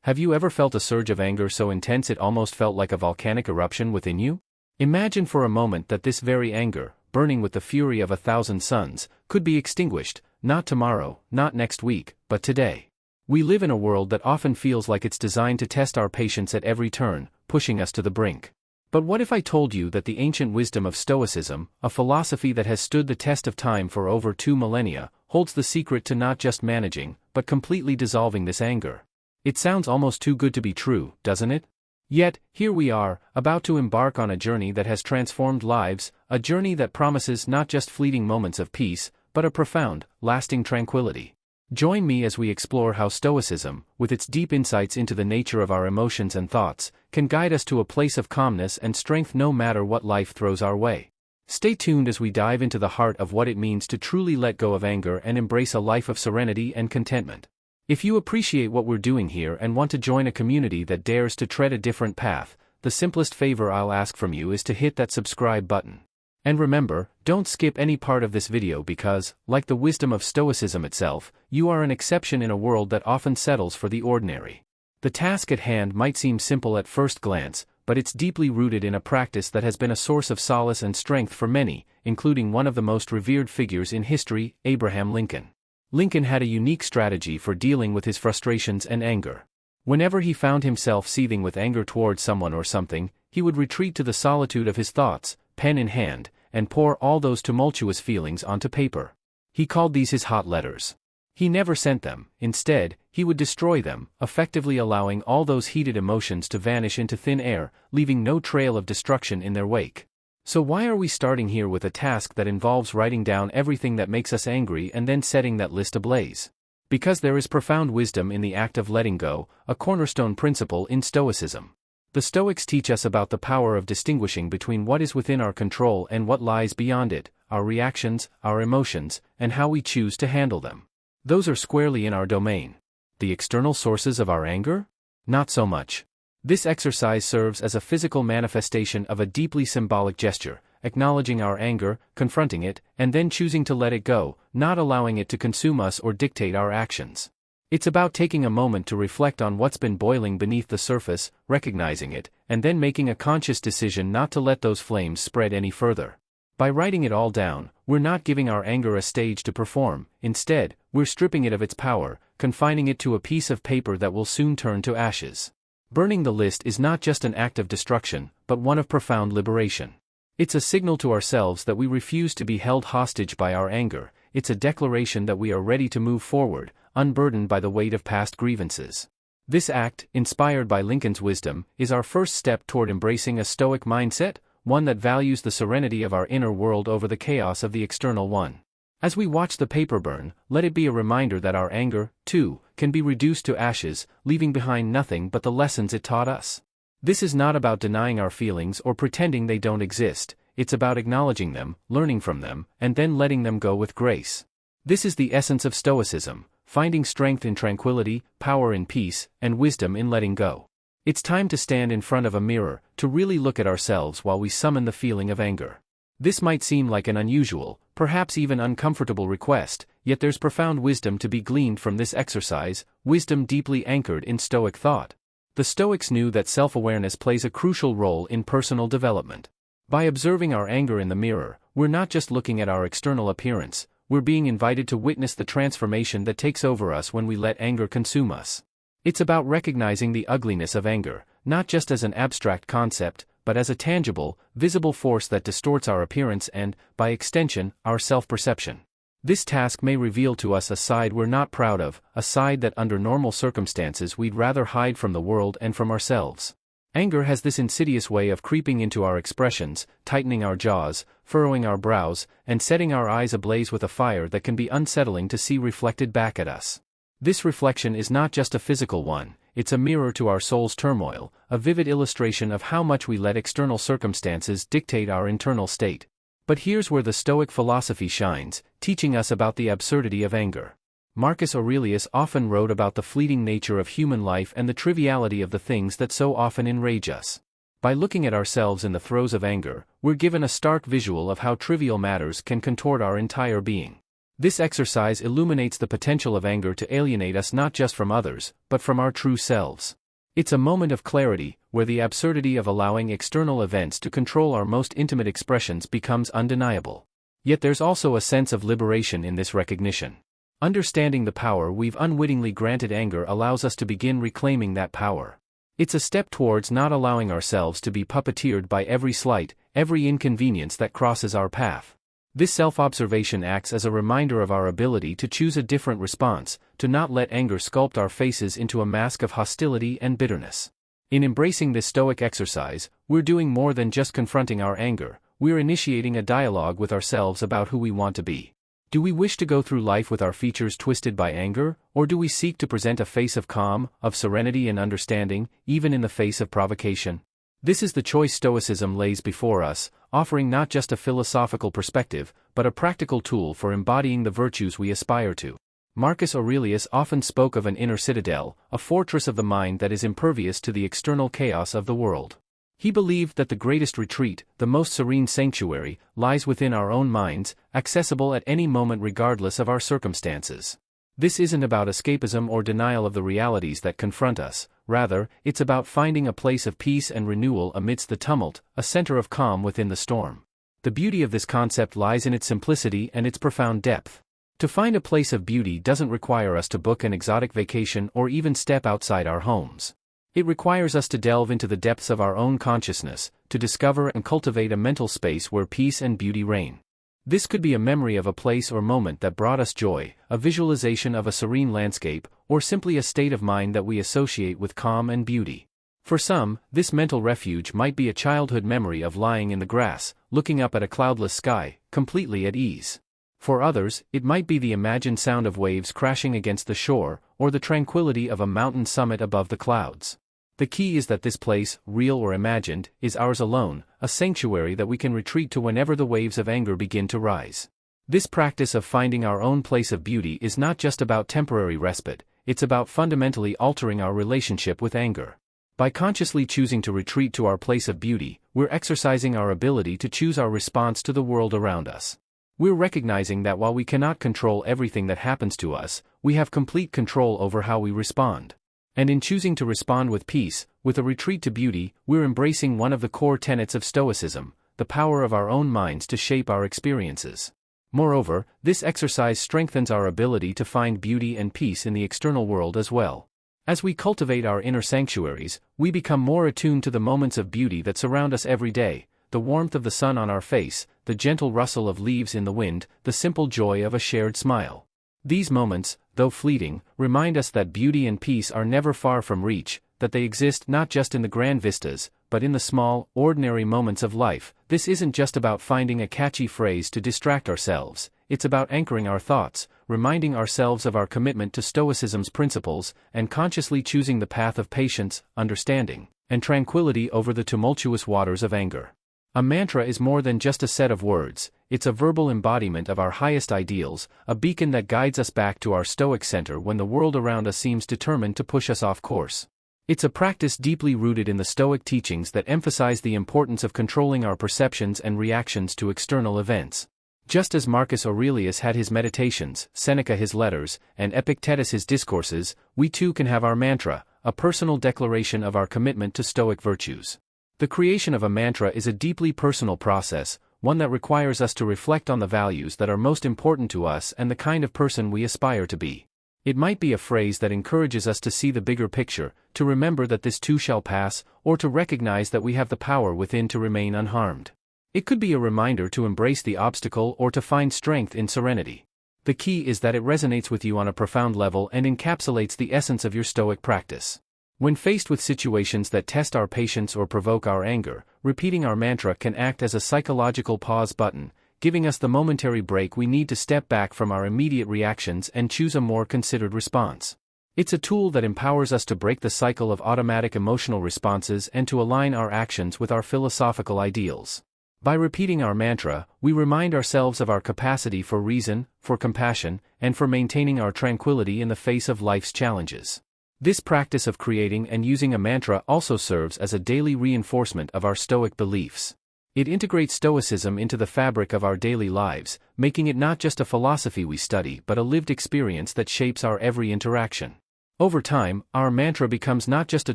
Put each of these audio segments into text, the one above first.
Have you ever felt a surge of anger so intense it almost felt like a volcanic eruption within you? Imagine for a moment that this very anger, burning with the fury of 1,000 suns, could be extinguished, not tomorrow, not next week, but today. We live in a world that often feels like it's designed to test our patience at every turn, pushing us to the brink. But what if I told you that the ancient wisdom of Stoicism, a philosophy that has stood the test of time for over 2 millennia, holds the secret to not just managing, but completely dissolving this anger? It sounds almost too good to be true, doesn't it? Yet, here we are, about to embark on a journey that has transformed lives, a journey that promises not just fleeting moments of peace, but a profound, lasting tranquility. Join me as we explore how Stoicism, with its deep insights into the nature of our emotions and thoughts, can guide us to a place of calmness and strength no matter what life throws our way. Stay tuned as we dive into the heart of what it means to truly let go of anger and embrace a life of serenity and contentment. If you appreciate what we're doing here and want to join a community that dares to tread a different path, the simplest favor I'll ask from you is to hit that subscribe button. And remember, don't skip any part of this video because, like the wisdom of Stoicism itself, you are an exception in a world that often settles for the ordinary. The task at hand might seem simple at first glance, but it's deeply rooted in a practice that has been a source of solace and strength for many, including one of the most revered figures in history, Abraham Lincoln. Lincoln had a unique strategy for dealing with his frustrations and anger. Whenever he found himself seething with anger toward someone or something, he would retreat to the solitude of his thoughts, pen in hand, and pour all those tumultuous feelings onto paper. He called these his hot letters. He never sent them; instead, he would destroy them, effectively allowing all those heated emotions to vanish into thin air, leaving no trail of destruction in their wake. So why are we starting here with a task that involves writing down everything that makes us angry and then setting that list ablaze? Because there is profound wisdom in the act of letting go, a cornerstone principle in Stoicism. The Stoics teach us about the power of distinguishing between what is within our control and what lies beyond it, our reactions, our emotions, and how we choose to handle them. Those are squarely in our domain. The external sources of our anger? Not so much. This exercise serves as a physical manifestation of a deeply symbolic gesture, acknowledging our anger, confronting it, and then choosing to let it go, not allowing it to consume us or dictate our actions. It's about taking a moment to reflect on what's been boiling beneath the surface, recognizing it, and then making a conscious decision not to let those flames spread any further. By writing it all down, we're not giving our anger a stage to perform; instead, we're stripping it of its power, confining it to a piece of paper that will soon turn to ashes. Burning the list is not just an act of destruction, but one of profound liberation. It's a signal to ourselves that we refuse to be held hostage by our anger. It's a declaration that we are ready to move forward, unburdened by the weight of past grievances. This act, inspired by Lincoln's wisdom, is our first step toward embracing a Stoic mindset, one that values the serenity of our inner world over the chaos of the external one. As we watch the paper burn, let it be a reminder that our anger, too, can be reduced to ashes, leaving behind nothing but the lessons it taught us. This is not about denying our feelings or pretending they don't exist. It's about acknowledging them, learning from them, and then letting them go with grace. This is the essence of Stoicism, finding strength in tranquility, power in peace, and wisdom in letting go. It's time to stand in front of a mirror, to really look at ourselves while we summon the feeling of anger. This might seem like an unusual, perhaps even uncomfortable request, yet there's profound wisdom to be gleaned from this exercise, wisdom deeply anchored in Stoic thought. The Stoics knew that self-awareness plays a crucial role in personal development. By observing our anger in the mirror, we're not just looking at our external appearance, we're being invited to witness the transformation that takes over us when we let anger consume us. It's about recognizing the ugliness of anger, not just as an abstract concept, but as a tangible, visible force that distorts our appearance and, by extension, our self-perception. This task may reveal to us a side we're not proud of, a side that under normal circumstances we'd rather hide from the world and from ourselves. Anger has this insidious way of creeping into our expressions, tightening our jaws, furrowing our brows, and setting our eyes ablaze with a fire that can be unsettling to see reflected back at us. This reflection is not just a physical one, it's a mirror to our soul's turmoil, a vivid illustration of how much we let external circumstances dictate our internal state. But here's where the Stoic philosophy shines, teaching us about the absurdity of anger. Marcus Aurelius often wrote about the fleeting nature of human life and the triviality of the things that so often enrage us. By looking at ourselves in the throes of anger, we're given a stark visual of how trivial matters can contort our entire being. This exercise illuminates the potential of anger to alienate us not just from others, but from our true selves. It's a moment of clarity, where the absurdity of allowing external events to control our most intimate expressions becomes undeniable. Yet there's also a sense of liberation in this recognition. Understanding the power we've unwittingly granted anger allows us to begin reclaiming that power. It's a step towards not allowing ourselves to be puppeteered by every slight, every inconvenience that crosses our path. This self-observation acts as a reminder of our ability to choose a different response, to not let anger sculpt our faces into a mask of hostility and bitterness. In embracing this Stoic exercise, we're doing more than just confronting our anger, we're initiating a dialogue with ourselves about who we want to be. Do we wish to go through life with our features twisted by anger, or do we seek to present a face of calm, of serenity and understanding, even in the face of provocation? This is the choice Stoicism lays before us, offering not just a philosophical perspective, but a practical tool for embodying the virtues we aspire to. Marcus Aurelius often spoke of an inner citadel, a fortress of the mind that is impervious to the external chaos of the world. He believed that the greatest retreat, the most serene sanctuary, lies within our own minds, accessible at any moment regardless of our circumstances. This isn't about escapism or denial of the realities that confront us, rather, it's about finding a place of peace and renewal amidst the tumult, a center of calm within the storm. The beauty of this concept lies in its simplicity and its profound depth. To find a place of beauty doesn't require us to book an exotic vacation or even step outside our homes. It requires us to delve into the depths of our own consciousness, to discover and cultivate a mental space where peace and beauty reign. This could be a memory of a place or moment that brought us joy, a visualization of a serene landscape, or simply a state of mind that we associate with calm and beauty. For some, this mental refuge might be a childhood memory of lying in the grass, looking up at a cloudless sky, completely at ease. For others, it might be the imagined sound of waves crashing against the shore, or the tranquility of a mountain summit above the clouds. The key is that this place, real or imagined, is ours alone, a sanctuary that we can retreat to whenever the waves of anger begin to rise. This practice of finding our own place of beauty is not just about temporary respite, it's about fundamentally altering our relationship with anger. By consciously choosing to retreat to our place of beauty, we're exercising our ability to choose our response to the world around us. We're recognizing that while we cannot control everything that happens to us, we have complete control over how we respond. And in choosing to respond with peace, with a retreat to beauty, we're embracing one of the core tenets of Stoicism, the power of our own minds to shape our experiences. Moreover, this exercise strengthens our ability to find beauty and peace in the external world as well. As we cultivate our inner sanctuaries, we become more attuned to the moments of beauty that surround us every day, the warmth of the sun on our face, the gentle rustle of leaves in the wind, the simple joy of a shared smile. These moments, though fleeting, remind us that beauty and peace are never far from reach, that they exist not just in the grand vistas, but in the small, ordinary moments of life. This isn't just about finding a catchy phrase to distract ourselves, it's about anchoring our thoughts, reminding ourselves of our commitment to Stoicism's principles, and consciously choosing the path of patience, understanding, and tranquility over the tumultuous waters of anger. A mantra is more than just a set of words, it's a verbal embodiment of our highest ideals, a beacon that guides us back to our Stoic center when the world around us seems determined to push us off course. It's a practice deeply rooted in the Stoic teachings that emphasize the importance of controlling our perceptions and reactions to external events. Just as Marcus Aurelius had his meditations, Seneca his letters, and Epictetus his discourses, we too can have our mantra, a personal declaration of our commitment to Stoic virtues. The creation of a mantra is a deeply personal process, one that requires us to reflect on the values that are most important to us and the kind of person we aspire to be. It might be a phrase that encourages us to see the bigger picture, to remember that this too shall pass, or to recognize that we have the power within to remain unharmed. It could be a reminder to embrace the obstacle or to find strength in serenity. The key is that it resonates with you on a profound level and encapsulates the essence of your Stoic practice. When faced with situations that test our patience or provoke our anger, repeating our mantra can act as a psychological pause button, giving us the momentary break we need to step back from our immediate reactions and choose a more considered response. It's a tool that empowers us to break the cycle of automatic emotional responses and to align our actions with our philosophical ideals. By repeating our mantra, we remind ourselves of our capacity for reason, for compassion, and for maintaining our tranquility in the face of life's challenges. This practice of creating and using a mantra also serves as a daily reinforcement of our Stoic beliefs. It integrates Stoicism into the fabric of our daily lives, making it not just a philosophy we study but a lived experience that shapes our every interaction. Over time, our mantra becomes not just a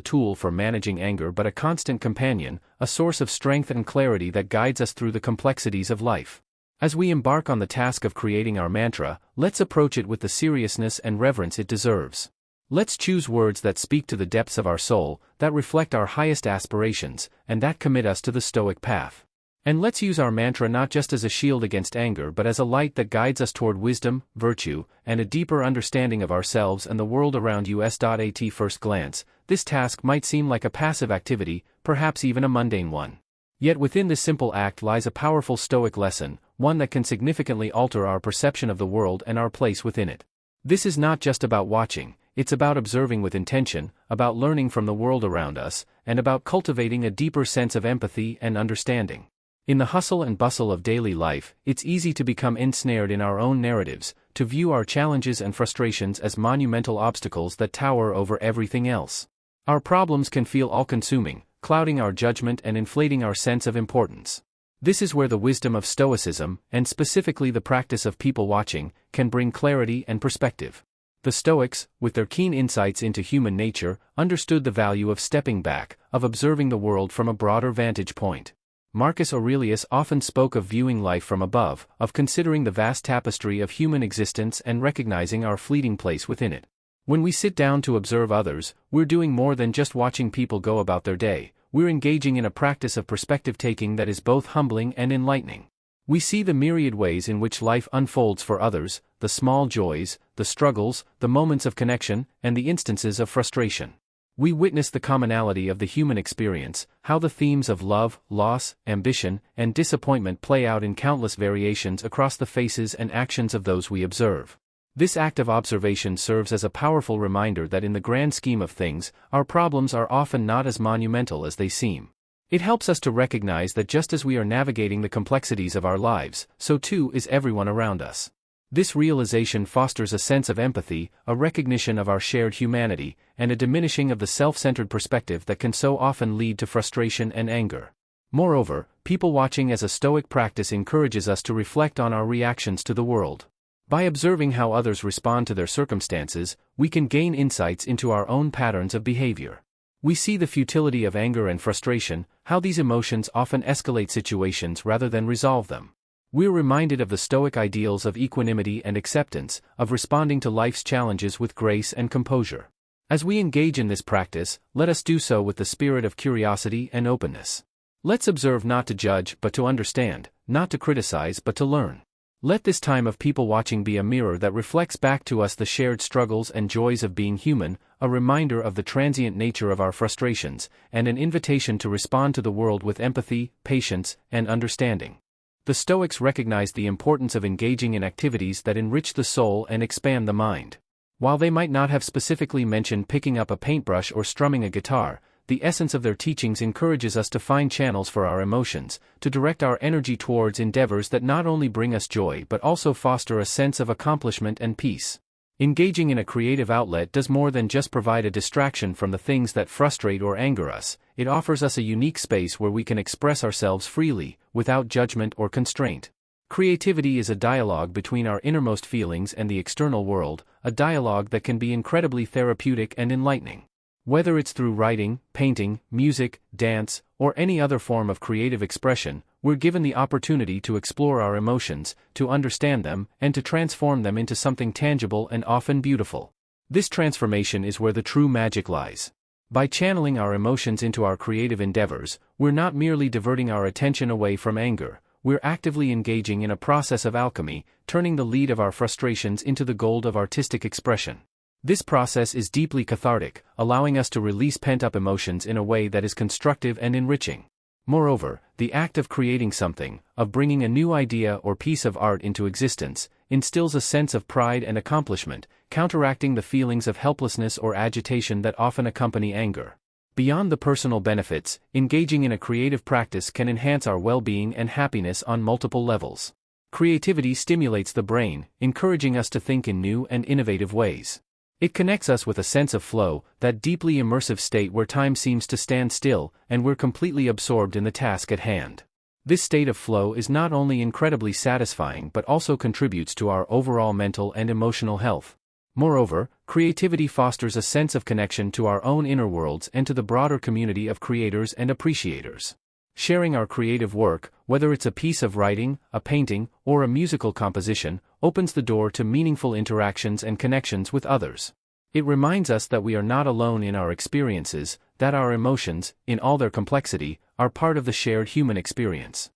tool for managing anger but a constant companion, a source of strength and clarity that guides us through the complexities of life. As we embark on the task of creating our mantra, let's approach it with the seriousness and reverence it deserves. Let's choose words that speak to the depths of our soul, that reflect our highest aspirations, and that commit us to the Stoic path. And let's use our mantra not just as a shield against anger but as a light that guides us toward wisdom, virtue, and a deeper understanding of ourselves and the world around us. At first glance, this task might seem like a passive activity, perhaps even a mundane one. Yet within this simple act lies a powerful Stoic lesson, one that can significantly alter our perception of the world and our place within it. This is not just about watching, it's about observing with intention, about learning from the world around us, and about cultivating a deeper sense of empathy and understanding. In the hustle and bustle of daily life, it's easy to become ensnared in our own narratives, to view our challenges and frustrations as monumental obstacles that tower over everything else. Our problems can feel all-consuming, clouding our judgment and inflating our sense of importance. This is where the wisdom of Stoicism, and specifically the practice of people watching, can bring clarity and perspective. The Stoics, with their keen insights into human nature, understood the value of stepping back, of observing the world from a broader vantage point. Marcus Aurelius often spoke of viewing life from above, of considering the vast tapestry of human existence and recognizing our fleeting place within it. When we sit down to observe others, we're doing more than just watching people go about their day, we're engaging in a practice of perspective-taking that is both humbling and enlightening. We see the myriad ways in which life unfolds for others, the small joys, the struggles, the moments of connection, and the instances of frustration. We witness the commonality of the human experience, how the themes of love, loss, ambition, and disappointment play out in countless variations across the faces and actions of those we observe. This act of observation serves as a powerful reminder that in the grand scheme of things, our problems are often not as monumental as they seem. It helps us to recognize that just as we are navigating the complexities of our lives, so too is everyone around us. This realization fosters a sense of empathy, a recognition of our shared humanity, and a diminishing of the self-centered perspective that can so often lead to frustration and anger. Moreover, people watching as a Stoic practice encourages us to reflect on our reactions to the world. By observing how others respond to their circumstances, we can gain insights into our own patterns of behavior. We see the futility of anger and frustration, how these emotions often escalate situations rather than resolve them. We're reminded of the Stoic ideals of equanimity and acceptance, of responding to life's challenges with grace and composure. As we engage in this practice, let us do so with the spirit of curiosity and openness. Let's observe not to judge but to understand, not to criticize but to learn. Let this time of people watching be a mirror that reflects back to us the shared struggles and joys of being human, a reminder of the transient nature of our frustrations, and an invitation to respond to the world with empathy, patience, and understanding. The Stoics recognized the importance of engaging in activities that enrich the soul and expand the mind. While they might not have specifically mentioned picking up a paintbrush or strumming a guitar, the essence of their teachings encourages us to find channels for our emotions, to direct our energy towards endeavors that not only bring us joy but also foster a sense of accomplishment and peace. Engaging in a creative outlet does more than just provide a distraction from the things that frustrate or anger us. It offers us a unique space where we can express ourselves freely, without judgment or constraint. Creativity is a dialogue between our innermost feelings and the external world, a dialogue that can be incredibly therapeutic and enlightening. Whether it's through writing, painting, music, dance, or any other form of creative expression, we're given the opportunity to explore our emotions, to understand them, and to transform them into something tangible and often beautiful. This transformation is where the true magic lies. By channeling our emotions into our creative endeavors, we're not merely diverting our attention away from anger, we're actively engaging in a process of alchemy, turning the lead of our frustrations into the gold of artistic expression. This process is deeply cathartic, allowing us to release pent-up emotions in a way that is constructive and enriching. Moreover, the act of creating something, of bringing a new idea or piece of art into existence, instills a sense of pride and accomplishment, counteracting the feelings of helplessness or agitation that often accompany anger. Beyond the personal benefits, engaging in a creative practice can enhance our well-being and happiness on multiple levels. Creativity stimulates the brain, encouraging us to think in new and innovative ways. It connects us with a sense of flow, that deeply immersive state where time seems to stand still, and we're completely absorbed in the task at hand. This state of flow is not only incredibly satisfying but also contributes to our overall mental and emotional health. Moreover, creativity fosters a sense of connection to our own inner worlds and to the broader community of creators and appreciators. Sharing our creative work, whether it's a piece of writing, a painting, or a musical composition, opens the door to meaningful interactions and connections with others. It reminds us that we are not alone in our experiences, that our emotions, in all their complexity, are part of the shared human experience.